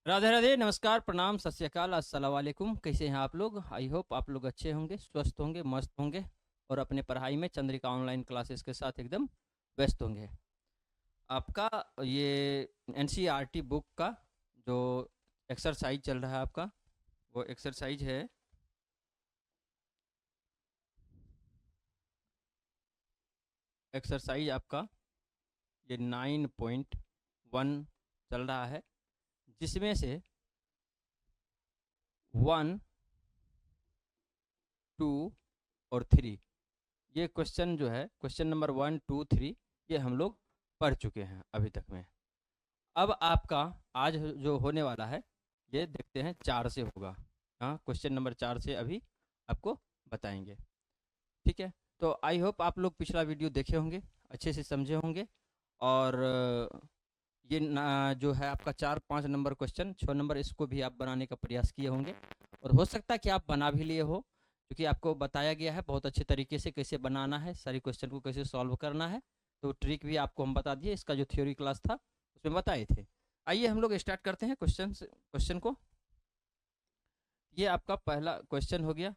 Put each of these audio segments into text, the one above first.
राधे राधे, नमस्कार, प्रणाम, सत श्री अकाल, अस्सलाम वालेकुम। कैसे हैं आप लोग? आई होप आप लोग अच्छे होंगे, स्वस्थ होंगे, मस्त होंगे और अपने पढ़ाई में चंद्रिका ऑनलाइन क्लासेस के साथ एकदम व्यस्त होंगे। आपका ये एनसीईआरटी बुक का जो एक्सरसाइज चल रहा है आपका, वो एक्सरसाइज है एक्सरसाइज आपका ये 9.1 चल रहा है, जिसमें से 1, 2 और 3 ये क्वेश्चन जो है, क्वेश्चन नंबर 1, 2, 3 ये हम लोग पढ़ चुके हैं अभी तक में। अब आपका आज जो होने वाला है ये देखते हैं 4 से होगा। हाँ, क्वेश्चन नंबर 4 से अभी आपको बताएंगे। ठीक है, तो आई होप आप लोग पिछला वीडियो देखे होंगे, अच्छे से समझे होंगे। और ये जो है आपका 4, 5 नंबर क्वेश्चन, 6 नंबर, इसको भी आप बनाने का प्रयास किए होंगे और हो सकता है कि आप बना भी लिए हो, क्योंकि आपको बताया गया है बहुत अच्छे तरीके से कैसे बनाना है, सारी क्वेश्चन को कैसे सॉल्व करना है। तो ट्रिक भी आपको हम बता दिए, इसका जो थ्योरी क्लास था उसमें बताए थे। आइए हम लोग स्टार्ट करते हैं क्वेश्चन को। ये आपका पहला क्वेश्चन हो गया।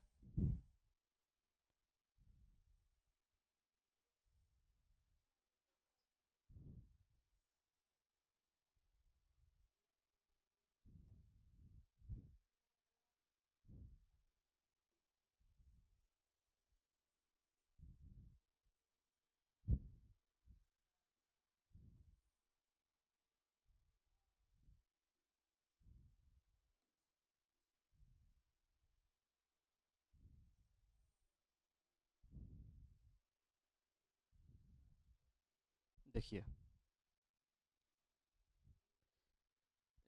देखिए,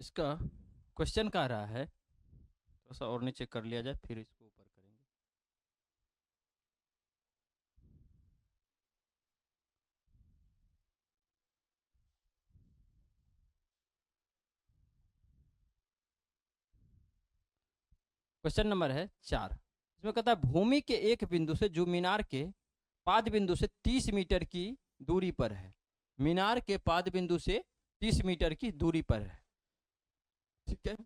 इसका क्वेश्चन कह रहा है, थोड़ा सा और नीचे कर लिया जाए फिर इसको ऊपर करेंगे। क्वेश्चन नंबर है 4। इसमें कहता है भूमि के एक बिंदु से जो मीनार के पाद बिंदु से 30 मीटर की दूरी पर है। मीनार के पाद बिंदु से 30 मीटर की दूरी पर है। ठीक है,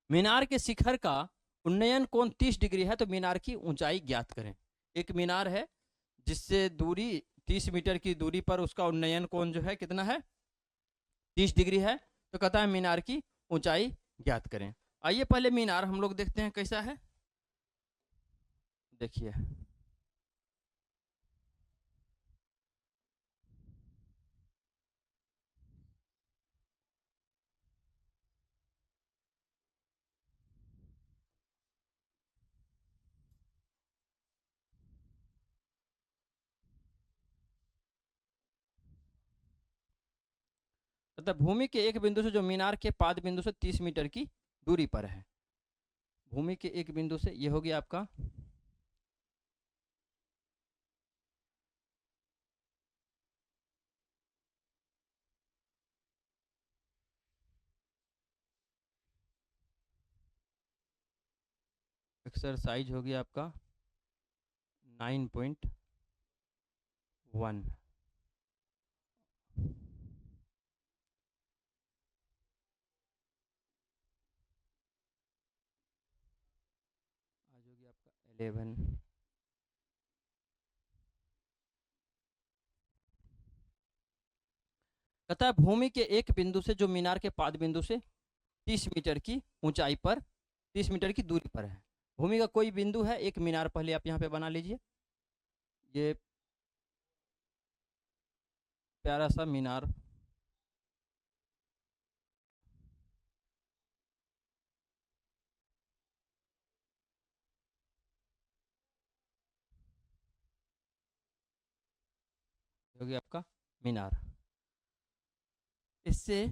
मीनार के शिखर का उन्नयन कोण 30 डिग्री है, तो मीनार की ऊंचाई ज्ञात करें। एक मीनार है जिससे दूरी 30 मीटर की दूरी पर उसका उन्नयन कोण जो है कितना है, 30 डिग्री है। तो कहता है मीनार की ऊंचाई ज्ञात करें। आइए पहले मीनार हम लोग देखते हैं कैसा है। देखिए, मतलब भूमि के एक बिंदु से जो मीनार के पाद बिंदु से 30 मीटर की दूरी पर है। भूमि के एक बिंदु से ये हो गया आपका एक्सरसाइज, हो गया आपका 9.1। आज हो गया आपका 11। कहता है भूमि के एक बिंदु से जो मीनार के पाद बिंदु से 30 मीटर की ऊंचाई पर, 30 मीटर की दूरी पर है। भूमि का कोई बिंदु है, एक मीनार पहले आप यहाँ पे बना लीजिए। ये प्यारा सा मीनार, हो गया आपका मीनार। इससे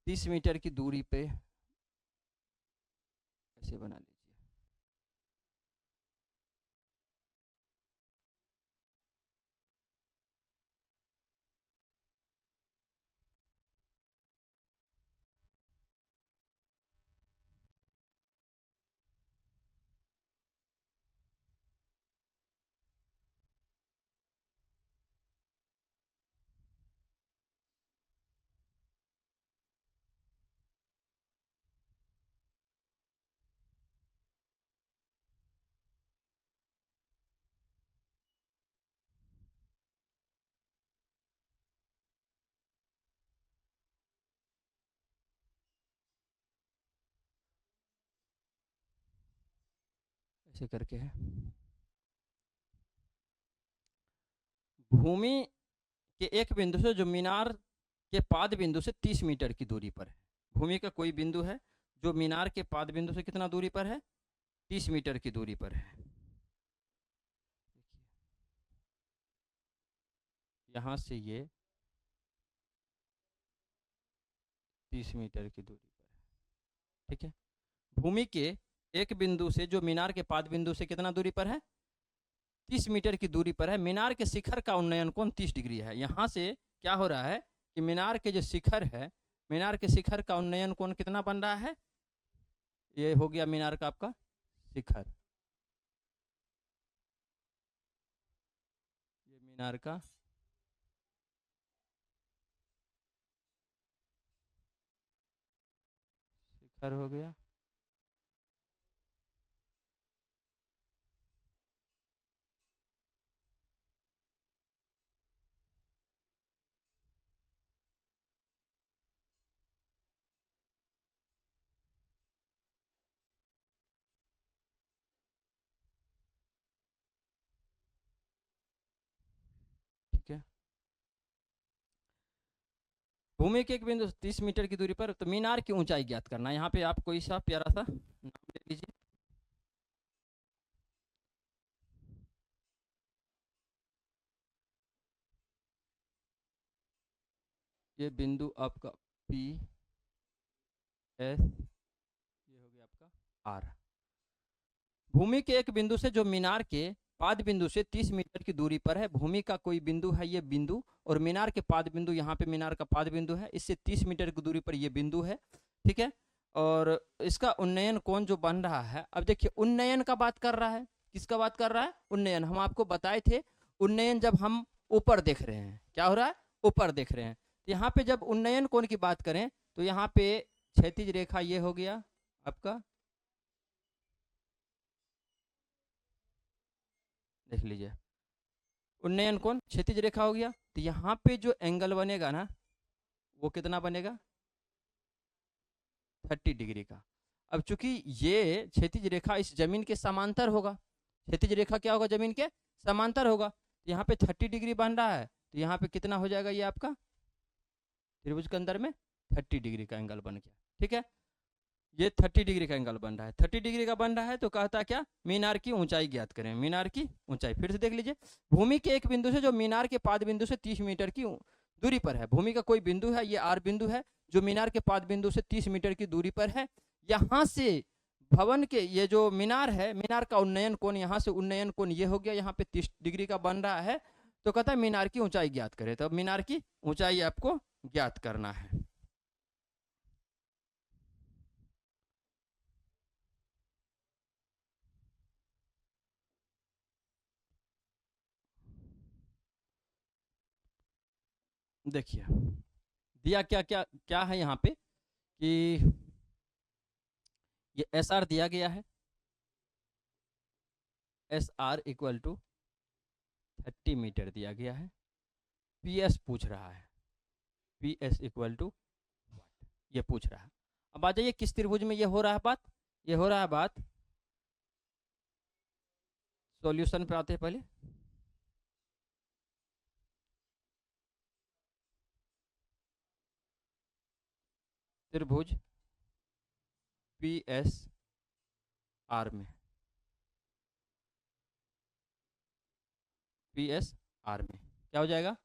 30 मीटर की दूरी पे ऐसे बना लीजिए। ऐसे करके है। भूमि के एक बिंदु से जो मीनार के पाद बिंदु से 30 मीटर की दूरी पर है। भूमि का कोई बिंदु है जो मीनार के पाद बिंदु से कितना दूरी पर है, 30 मीटर की दूरी पर है। यहाँ से ये 30 मीटर की दूरी पर है, ठीक है। भूमि के एक बिंदु से जो मीनार के पाद बिंदु से कितना दूरी पर है, 30 मीटर की दूरी पर है। मीनार के शिखर का उन्नयन कोण 30 डिग्री है। यहाँ से क्या हो रहा है कि मीनार के जो शिखर है, मीनार के शिखर का उन्नयन कोण कितना बन रहा है, ये हो गया मीनार का आपका शिखर, ये मीनार का शिखर हो गया। ठीक है, भूमि के एक बिंदु 30 मीटर की दूरी पर, तो मीनार की ऊंचाई ज्ञात करना है। यहाँ पे आप कोई सा प्यारा सा नाम ले लीजिए। ये बिंदु आपका पी एस, ये हो गया आपका आर। भूमि के एक बिंदु से जो मीनार के पाद बिंदु से 30 मीटर की दूरी पर है। भूमि का कोई बिंदु है ये बिंदु, और मीनार के पाद बिंदु, यहाँ पे मीनार का पाद बिंदु है, इससे 30 मीटर की दूरी पर ये बिंदु है, ठीक है। और इसका उन्नयन कोण जो बन रहा है, अब देखिए उन्नयन का बात कर रहा है, किसका बात कर रहा है, उन्नयन। हम आपको बताए थे उन्नयन जब हम ऊपर देख रहे हैं, क्या हो रहा है, ऊपर देख रहे हैं। यहाँ पे जब उन्नयन कोण की बात करें तो यहाँ पे क्षैतिज रेखा ये हो गया आपका, देख लीजिए उन्नयन कोण क्षैतिज रेखा हो गया। तो यहाँ पे जो एंगल बनेगा ना, वो कितना बनेगा, 30 डिग्री का। अब चूंकि ये क्षैतिज रेखा इस जमीन के समांतर होगा, क्षैतिज रेखा क्या होगा, जमीन के समांतर होगा, तो यहाँ पे 30 डिग्री बन रहा है, तो यहाँ पे कितना हो जाएगा, ये आपका त्रिभुज के अंदर में 30 डिग्री का एंगल बन गया, ठीक है। ये 30 डिग्री का एंगल बन रहा है, 30 डिग्री का बन रहा है, तो कहता क्या, मीनार की ऊंचाई ज्ञात करें। मीनार की ऊंचाई फिर से देख लीजिए, भूमि के एक बिंदु से जो मीनार के पाद बिंदु से 30 मीटर की दूरी पर है। भूमि का कोई बिंदु है, ये आर बिंदु है, जो मीनार के पाद बिंदु से 30 मीटर की दूरी पर है। यहाँ से भवन के ये जो मीनार है, मीनार का उन्नयन कोण, यहाँ से उन्नयन कोण ये हो गया, यहाँ पे 30 डिग्री का बन रहा है, तो कहता है मीनार की ऊंचाई ज्ञात करें। तो मीनार की ऊंचाई आपको ज्ञात करना है। देखिए दिया क्या क्या क्या है यहाँ पे कि ये एस आर दिया गया है, S R equal to 30 meter दिया गया है। पी एस पूछ रहा है, पी एस इक्वल टू ये पूछ रहा है। अब आ जाइए किस त्रिभुज में ये हो रहा है बात, ये हो रहा है बात, सॉल्यूशन पे आते हैं पहले। त्रिभुज पी एस आर में, पी एस आर में क्या हो जाएगा,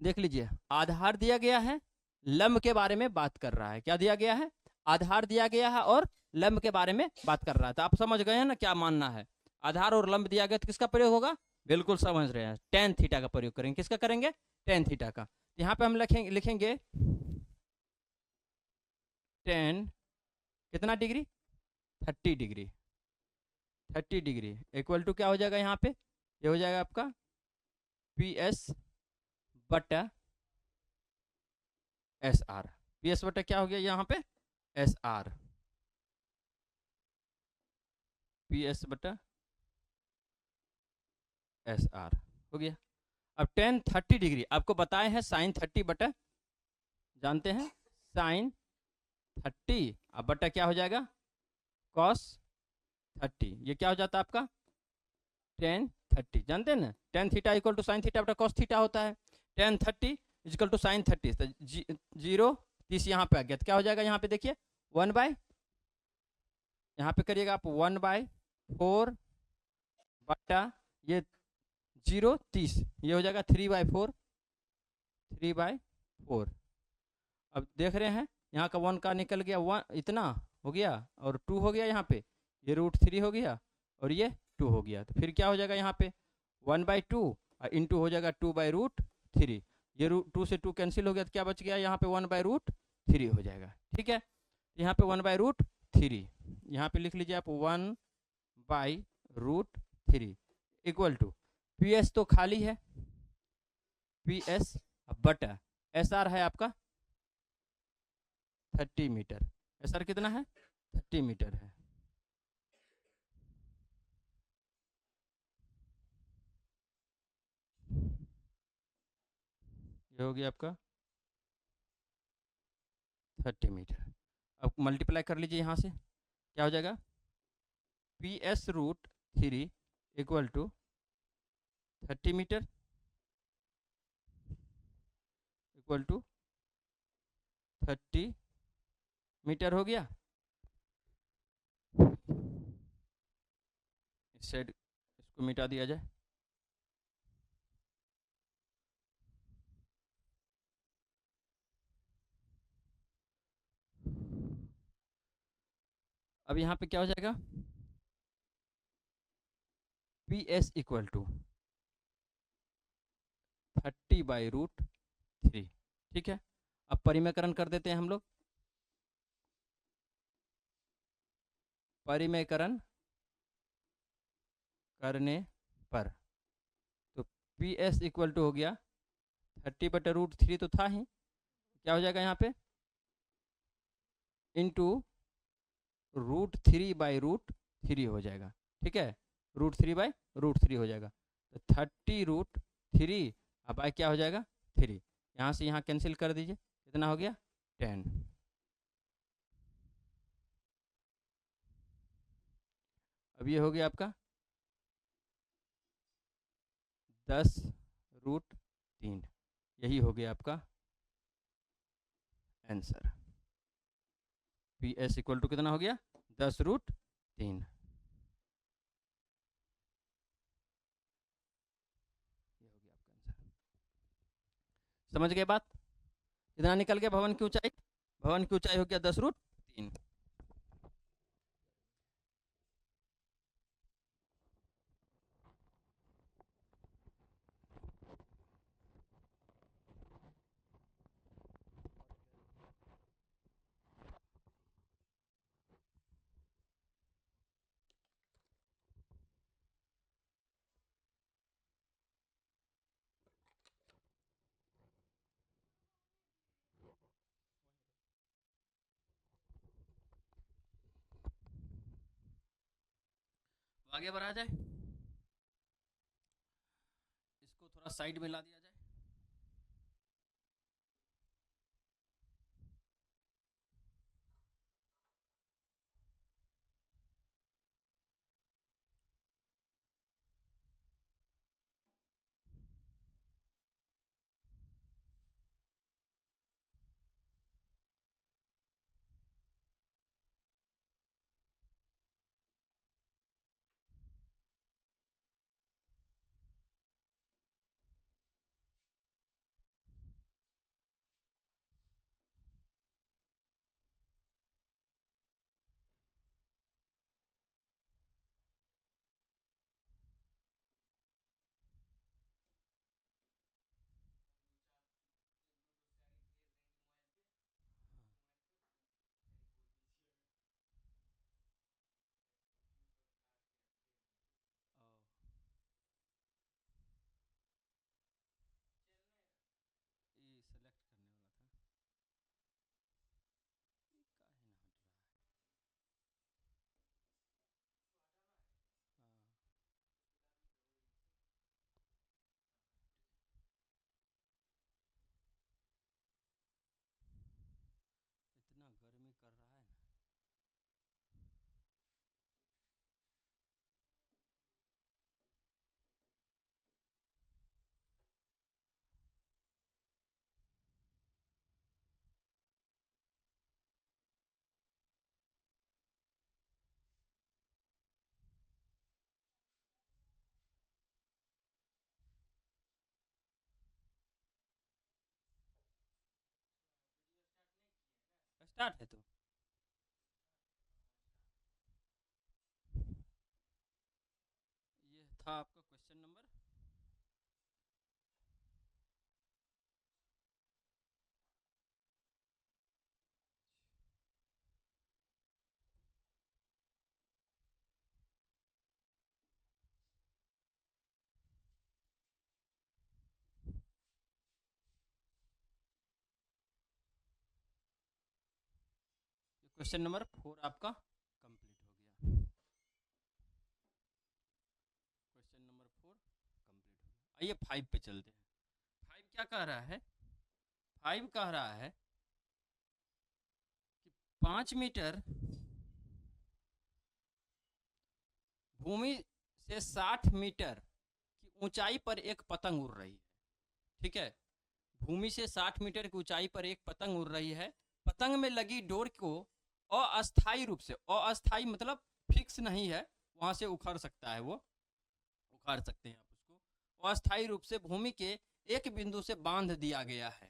देख लीजिए आधार दिया गया है, लंब के बारे में बात कर रहा है। क्या दिया गया है, आधार दिया गया है और लंब के बारे में बात कर रहा है। तो आप समझ गए हैं ना क्या मानना है, आधार और लंब दिया गया तो किसका प्रयोग होगा, बिल्कुल समझ रहे हैं, टेन थीटा का प्रयोग करेंगे। किसका करेंगे, टेन थीटा का। यहाँ पे हम लिखेंगे टेन कितना degree, 30 degree, 30 degree equal to क्या हो जाएगा, यहाँ पे ये हो जाएगा आपका पी एस बटा एस आर। पी एस बटा क्या हो गया यहाँ पे, एस आर, पी एस बटा एस आर हो गया। अब टेन 30 डिग्री आपको बताए हैं साइन 30 बटा, जानते हैं साइन 30, अब बटा क्या हो जाएगा, कॉस 30, ये क्या हो जाता है आपका टेन 30, जानते हैं ना, tan theta equal to sine theta बटा कॉस थीटा होता है। टेन 30 इक्वल टू साइन 30, तो 0 30 यहाँ पे आ गया, तो क्या हो जाएगा यहाँ पे देखिए 1/, यहाँ पे करिएगा आप 1/4 बटा ये 0 30, ये हो जाएगा 3/4, 3/4। अब देख रहे हैं यहाँ का 1 का निकल गया, 1 इतना हो गया और 2 हो गया, यहाँ पे ये √3 हो गया और ये 2 हो गया, तो फिर क्या हो जाएगा यहाँ पे 1/2 और इंटू हो जाएगा 2/√3, ये 2 से 2 कैंसिल हो गया, तो क्या बच गया यहाँ पे 1/√3 हो जाएगा। ठीक है, यहाँ पे 1/√3, यहाँ पे लिख लीजिए आप 1/√3 इक्वल टू पी एस तो खाली है, पी एस बटा एस आर है आपका 30 मीटर, एस आर कितना है 30 मीटर है। ये हो गया आपका 30 मीटर। अब मल्टीप्लाई कर लीजिए यहाँ से, क्या हो जाएगा PS√3 equal to 30 metre equal to 30 metre हो गया। इस साइड इसको मिटा दिया जाए, अब यहाँ पे क्या हो जाएगा PS इक्वल टू 30/√3। ठीक है, अब परिमेयकरण कर देते हैं हम लोग, परिमेयकरण करने पर तो PS इक्वल टू हो गया 30/√3 तो था ही, क्या हो जाएगा यहाँ पे इंटू √3/√3 हो जाएगा। ठीक है, √3/√3 हो जाएगा, तो 30√3 अब बाय क्या हो जाएगा 3, यहाँ से यहाँ कैंसिल कर दीजिए, कितना हो गया 10। अब ये हो गया आपका 10√3, यही हो गया आपका answer. P S equal to कितना हो गया 10√3। समझ गए बात, इतना निकल गया भवन की ऊंचाई, भवन की ऊंचाई हो गया 10√3। आगे बढ़ा जाए, इसको थोड़ा साइड में ला दिया जाए। स्टार्ट है तो ये था आपका क्वेश्चन नंबर। क्वेश्चन नंबर 4 आपका कंप्लीट हो गया। क्वेश्चन नंबर 4 कंप्लीट हो गया। आइए 5 पे चलते हैं। 5 क्या कह रहा है? 5 कह रहा है कि 5 मीटर भूमि से 60 मीटर की ऊंचाई पर एक पतंग उड़ रही है। ठीक है, भूमि से 60 मीटर की ऊंचाई पर एक पतंग उड़ रही है। पतंग में लगी डोर को अस्थायी रूप से, अस्थायी मतलब फिक्स नहीं है, वहां से उखड़ सकता है, वो उखाड़ सकते हैं आप उसको। अस्थायी रूप से भूमि के एक बिंदु से बांध दिया गया है।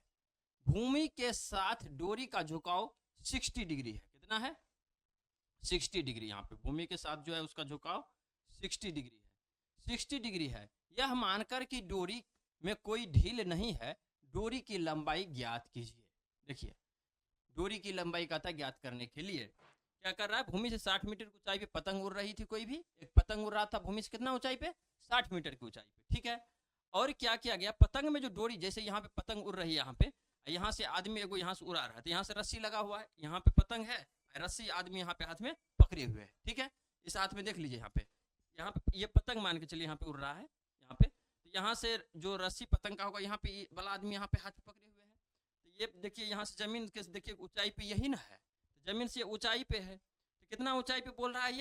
भूमि के साथ डोरी का झुकाव 60 डिग्री है। कितना है? 60 डिग्री। यहाँ पे भूमि के साथ जो है उसका झुकाव 60 डिग्री है। 60 डिग्री है। यह मानकर कि डोरी में कोई ढील नहीं है, डोरी की लंबाई ज्ञात कीजिए। देखिए, डोरी की लंबाई का था ज्ञात करने के लिए क्या कर रहा है? भूमि से 60 मीटर की ऊंचाई पे पतंग उड़ रही थी, कोई भी एक पतंग उड़ रहा था भूमि से कितना ऊंचाई पे? 60 मीटर की ऊंचाई पे। ठीक है, और क्या किया गया? पतंग में जो डोरी, जैसे यहाँ पे पतंग उड़ रही है, यहाँ पे यहाँ से आदमी एगो यहाँ से उड़ा रहा है, तो यहाँ से रस्सी लगा हुआ है, यहाँ पे पतंग है, रस्सी आदमी यहाँ पे हाथ में पकड़े हुए है। ठीक है, इस हाथ में देख लीजिए, यहाँ पे ये पतंग मान के चलिए यहाँ पे उड़ रहा है, यहाँ पे तो यहाँ से जो रस्सी पतंग का होगा, यहाँ पे वाला आदमी यहाँ पे हाथ पकड़े हुए है। तो ये देखिए, यहाँ से जमीन के देखिए ऊंचाई पे यही ना है, तो जमीन से ऊंचाई पे है, तो कितना ऊंचाई पे बोल रहा है?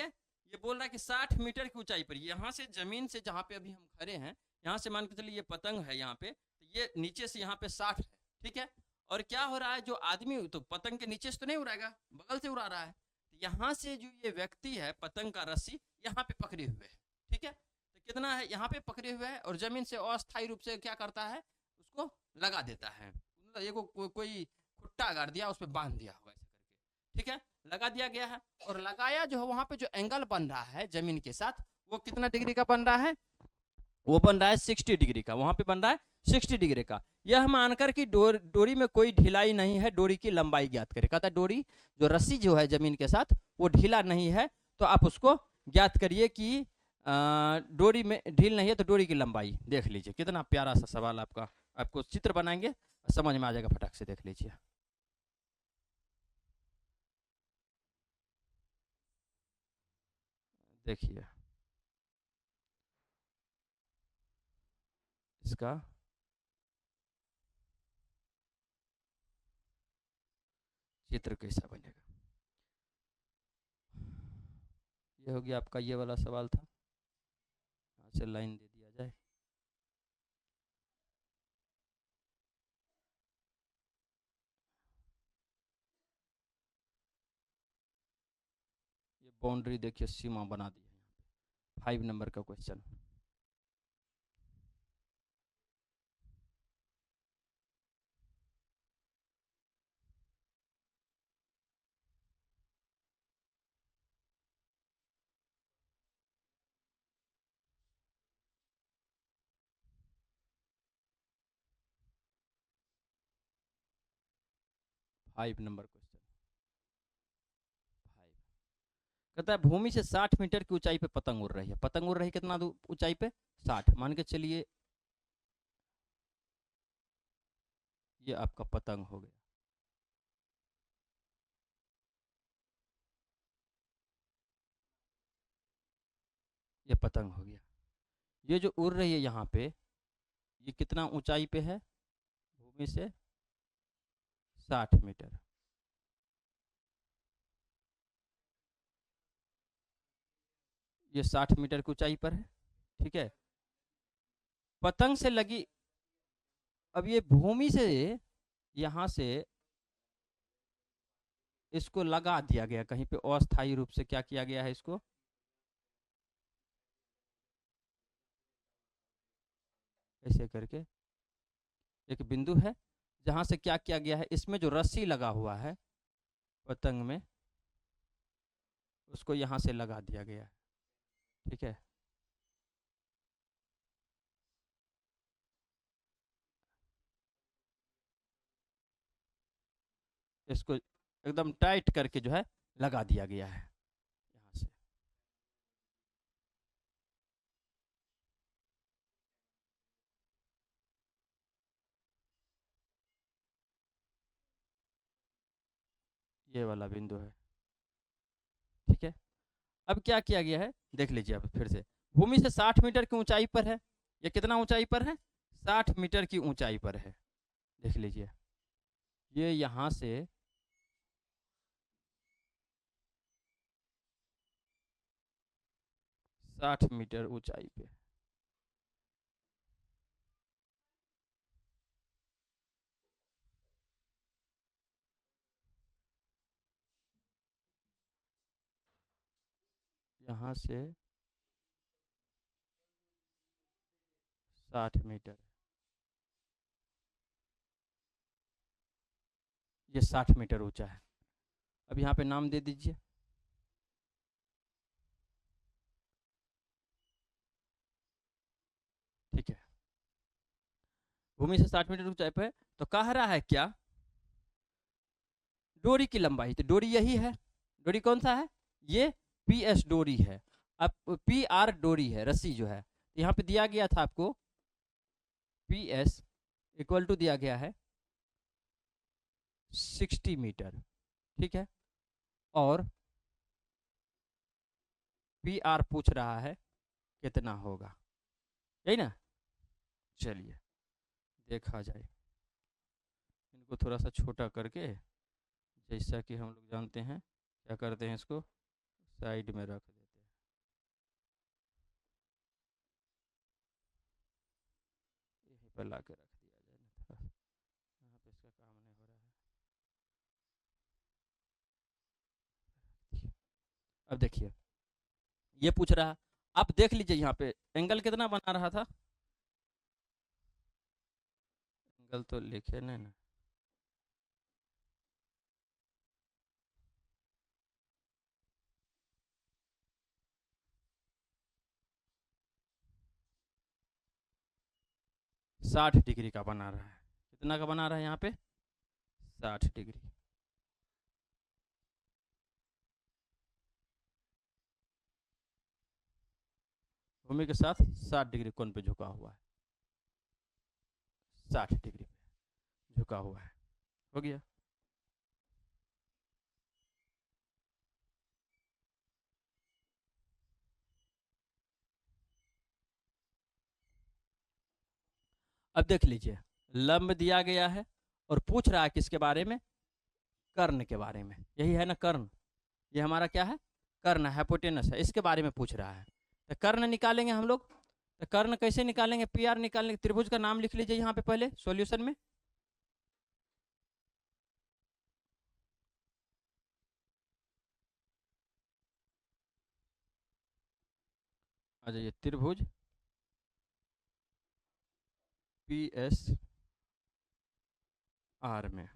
ये बोल रहा है कि 60 मीटर की ऊंचाई पर। यहाँ से जमीन से जहाँ पे अभी हम खड़े हैं, यहाँ से मान के चलिए ये पतंग है यहाँ पे, तो ये नीचे से यहाँ पे 60 है। ठीक है, और क्या हो रहा है? जो आदमी तो पतंग के नीचे से तो नहीं उड़ाएगा, बगल से उड़ा रहा है, तो यहाँ से जो ये व्यक्ति है, पतंग का रस्सी यहाँ पे पकड़े हुए है। ठीक है, तो कितना है? यहाँ पे पकड़े हुए है, और जमीन से अस्थायी रूप से क्या करता है? उसको लगा देता है, कोई खुट्टा गाड़ दिया, उस पर बांध दिया होगा ऐसे करके। ठीक है, लगा दिया गया है, और लगाया जो है वहां पे जो एंगल बन रहा है जमीन के साथ, वो कितना डिग्री का बन रहा है? वो बन रहा है 60 डिग्री का। वहां पे बन रहा है 60 डिग्री का। यह मानकर कि डोरी में कोई ढिलाई नहीं है, डोरी की लंबाई ज्ञात करें। कहता है डोरी जो रस्सी जो है जमीन के साथ वो ढीला नहीं है, तो आप उसको ज्ञात करिए कि डोरी में ढील नहीं है, तो डोरी की लंबाई देख लीजिए। कितना प्यारा सा सवाल आपका, आपको चित्र बनाएंगे समझ में आ जाएगा, फटाक से देख लीजिए। देखिए इसका चित्र कैसा बनेगा। ये हो गया आपका, ये वाला सवाल था, यहाँ से लाइन दे दिया जाए। ये बाउंड्री देखिए, सीमा बना दी है यहाँ पे। 5 नंबर का क्वेश्चन। फाइव नंबर क्वेश्चन 5 कहता है भूमि से 60 मीटर की ऊंचाई पे पतंग उड़ रही है। पतंग उड़ रही है कितना ऊंचाई पे? 60। मान के चलिए ये आपका पतंग हो गया। ये पतंग हो गया। ये जो उड़ रही है यहाँ पे, ये कितना ऊंचाई पे है? भूमि से 60 मीटर। ये 60 मीटर की ऊंचाई पर है। ठीक है, पतंग से लगी, अब ये भूमि से यहाँ से इसको लगा दिया गया कहीं पे, अस्थायी रूप से क्या किया गया है? इसको ऐसे करके एक बिंदु है, जहां से क्या किया गया है? इसमें जो रस्सी लगा हुआ है, पतंग में उसको यहाँ से लगा दिया गया है, ठीक है। इसको एकदम टाइट करके जो है लगा दिया गया है यहाँ से। ये वाला बिंदु है, ठीक है। अब क्या किया गया है देख लीजिए, अब फिर से भूमि से 60 मीटर की ऊंचाई पर है। ये कितना ऊंचाई पर है? 60 मीटर की ऊंचाई पर है। देख लीजिए, ये यहाँ से 60 मीटर ऊंचाई पे। यहाँ से 60 मीटर, ये 60 मीटर ऊंचा है। अब यहाँ पे नाम दे दीजिए। ठीक है, भूमि से 60 मीटर ऊंचाई पे, तो कह रहा है क्या? डोरी की लंबाई, तो डोरी यही है। डोरी कौन सा है? ये पी एस डोरी है। अब पी आर डोरी है, रस्सी जो है। यहाँ पे दिया गया था आपको पी एस इक्वल टू दिया गया है 60 मीटर, ठीक है। और पी आर पूछ रहा है कितना होगा, यही ना। चलिए देखा जाए, इनको थोड़ा सा छोटा करके, जैसा कि हम लोग जानते हैं क्या करते हैं, इसको साइड में रख देते हैं। यहीं पर ला के रख दिया जाए ना, यहाँ पे इसका काम नहीं हो रहा है। अब देखिए, ये पूछ रहा है, आप देख लीजिए यहाँ पे एंगल कितना बना रहा था। एंगल तो लिखे नहीं ना, साठ डिग्री का बना रहा है। कितना का बना रहा है यहाँ पे? 60 डिग्री। भूमि के साथ 60 डिग्री कोण पे झुका हुआ है, 60 डिग्री पे झुका हुआ है। हो गया। अब देख लीजिए, लंब दिया गया है और पूछ रहा है किसके बारे में? कर्ण के बारे में। यही है ना कर्ण, ये हमारा क्या है? कर्ण, हाइपोटेनस है, इसके बारे में पूछ रहा है। तो कर्ण निकालेंगे हम लोग। तो कर्ण कैसे निकालेंगे? पी आर निकालेंगे। त्रिभुज का नाम लिख लीजिए यहाँ पे पहले सॉल्यूशन में। आ जाइए, त्रिभुज पी एस आर में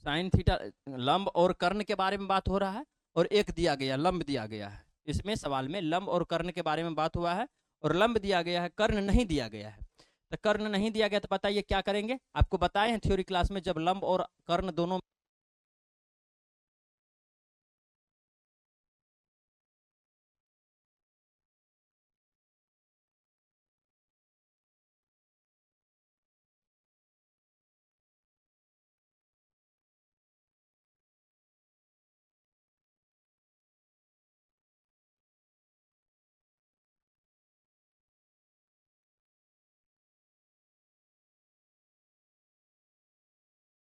साइन थीटा, लंब और कर्ण के बारे में बात हो रहा है। और एक दिया गया लंब दिया गया है, इसमें सवाल में लंब और कर्ण के बारे में बात हुआ है। और लंब दिया गया है, कर्ण नहीं दिया गया है। तो कर्ण नहीं दिया गया तो बताइए क्या करेंगे? आपको बताए हैं थ्योरी क्लास में, जब लंब और कर्ण दोनों